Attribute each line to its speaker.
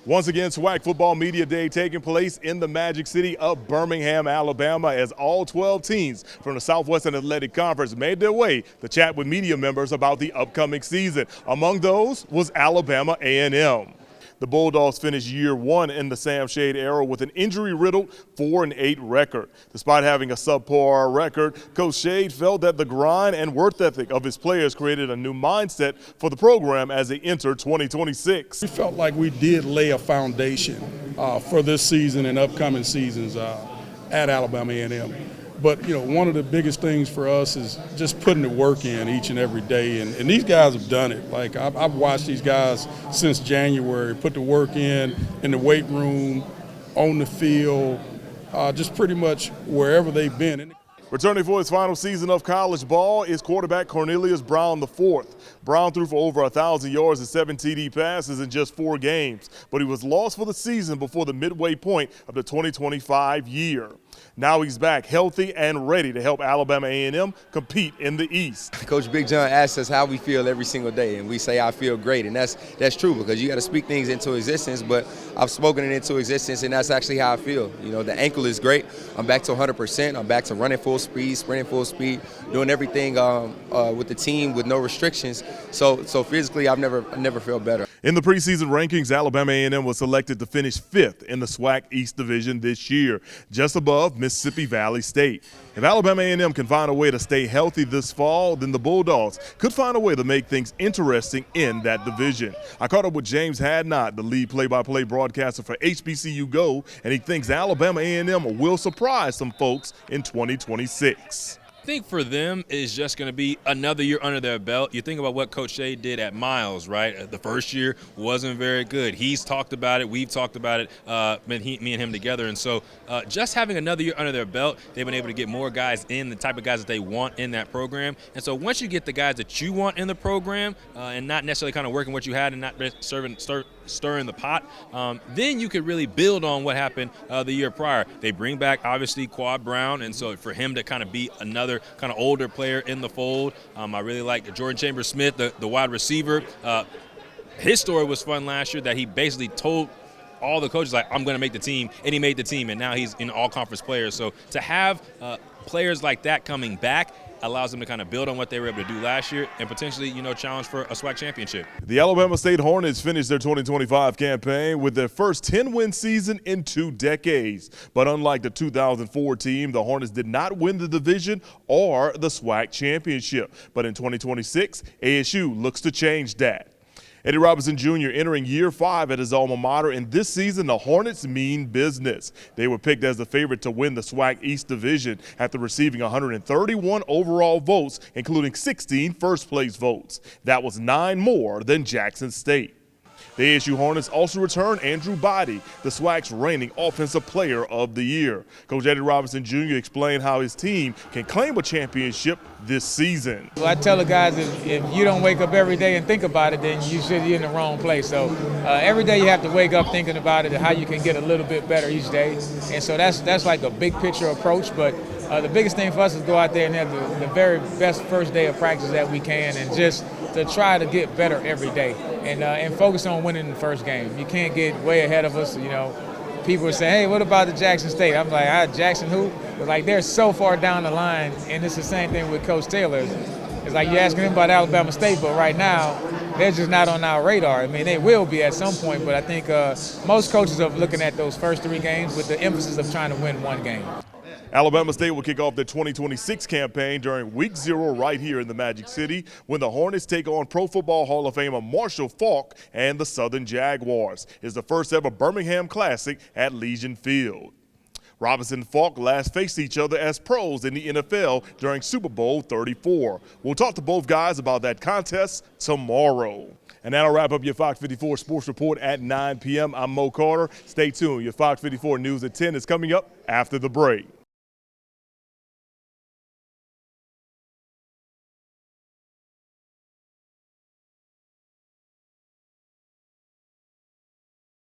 Speaker 1: Once again, SWAC Football Media Day taking place in the Magic City of Birmingham, Alabama, as all 12 teams from the Southwestern Athletic Conference made their way to chat with media members about the upcoming season. Among those was Alabama A&M. The Bulldogs finished year one in the Sam Shade era with an injury-riddled 4-8 record. Despite having a subpar record, Coach Shade felt that the grind and work ethic of his players created a new mindset for the program as they enter 2026.
Speaker 2: We felt like we did lay a foundation for this season and upcoming seasons at Alabama A&M. But, you know, one of the biggest things for us is just putting the work in each and every day. And these guys have done it. Like, I've watched these guys since January put the work in the weight room, on the field, just pretty much wherever they've been.
Speaker 1: Returning for his final season of college ball is quarterback Cornelius Brown IV. Brown threw for over 1,000 yards and 7 TD passes in just 4 games, but he was lost for the season before the midway point of the 2025 year. Now he's back healthy and ready to help Alabama A&M compete in the East.
Speaker 3: Coach Big John asks us how we feel every single day, and we say I feel great, and that's true because you got to speak things into existence, but I've spoken it into existence, and that's actually how I feel. You know, the ankle is great. I'm back to 100%. I'm back to running full speed, sprinting full speed, doing everything with the team with no restrictions. So physically, I've never felt better.
Speaker 1: In the preseason rankings, Alabama A&M was selected to finish 5th in the SWAC East division this year, just above Mississippi Valley State. If Alabama A&M can find a way to stay healthy this fall, then the Bulldogs could find a way to make things interesting in that division. I caught up with James Hadnot, the lead play-by-play broadcaster for HBCU Go, and he thinks Alabama A&M will surprise some folks in 2026.
Speaker 4: I think for them it's just going to be another year under their belt. You think about what Coach Shade did at Miles, right? The first year wasn't very good. He's talked about it. We've talked about it, me and him together. And so just having another year under their belt, they've been able to get more guys in, the type of guys that they want in that program. And so once you get the guys that you want in the program and not necessarily kind of working what you had and not stirring the pot, then you could really build on what happened the year prior. They bring back, obviously, Quad Brown, and so for him to kind of be another kind of older player in the fold, I really like Jordan Chambers-Smith, the wide receiver. His story was fun last year that he basically told all the coaches, like, I'm going to make the team, and he made the team, and now he's in all-conference players. So to have players like that coming back allows them to kind of build on what they were able to do last year and potentially, you know, challenge for a SWAC championship.
Speaker 1: The Alabama State Hornets finished their 2025 campaign with their first 10-win season in 2 decades. But unlike the 2004 team, the Hornets did not win the division or the SWAC championship. But in 2026, ASU looks to change that. Eddie Robison Jr. entering year 5 at his alma mater, and this season the Hornets mean business. They were picked as the favorite to win the SWAC East division after receiving 131 overall votes, including 16 first-place votes. That was 9 more than Jackson State. The ASU Hornets also returned Andrew Body, the SWAC's reigning Offensive Player of the Year. Coach Eddie Robison Jr. explained how his team can claim a championship this season.
Speaker 5: Well, I tell the guys if you don't wake up every day and think about it, then you should be in the wrong place. So every day you have to wake up thinking about it and how you can get a little bit better each day. And so that's like a big picture approach. But the biggest thing for us is go out there and have the very best first day of practice that we can, and just to try to get better every day and focus on winning the first game. You can't get way ahead of us. You know, people are saying, hey, what about the Jackson State? I'm like, Jackson who? But like, they're so far down the line, and it's the same thing with Coach Taylor. It's like you're asking him about Alabama State, but right now they're just not on our radar. I mean, they will be at some point, but I think most coaches are looking at those first 3 games with the emphasis of trying to win 1 game.
Speaker 1: Alabama State will kick off their 2026 campaign during Week 0 right here in the Magic City when the Hornets take on Pro Football Hall of Famer Marshall Faulk and the Southern Jaguars. It's the first ever Birmingham Classic at Legion Field. Robinson and Faulk last faced each other as pros in the NFL during Super Bowl 34. We'll talk to both guys about that contest tomorrow. And that'll wrap up your Fox 54 Sports Report at 9 p.m. I'm Mo Carter. Stay tuned. Your Fox 54 News at 10 is coming up after the break.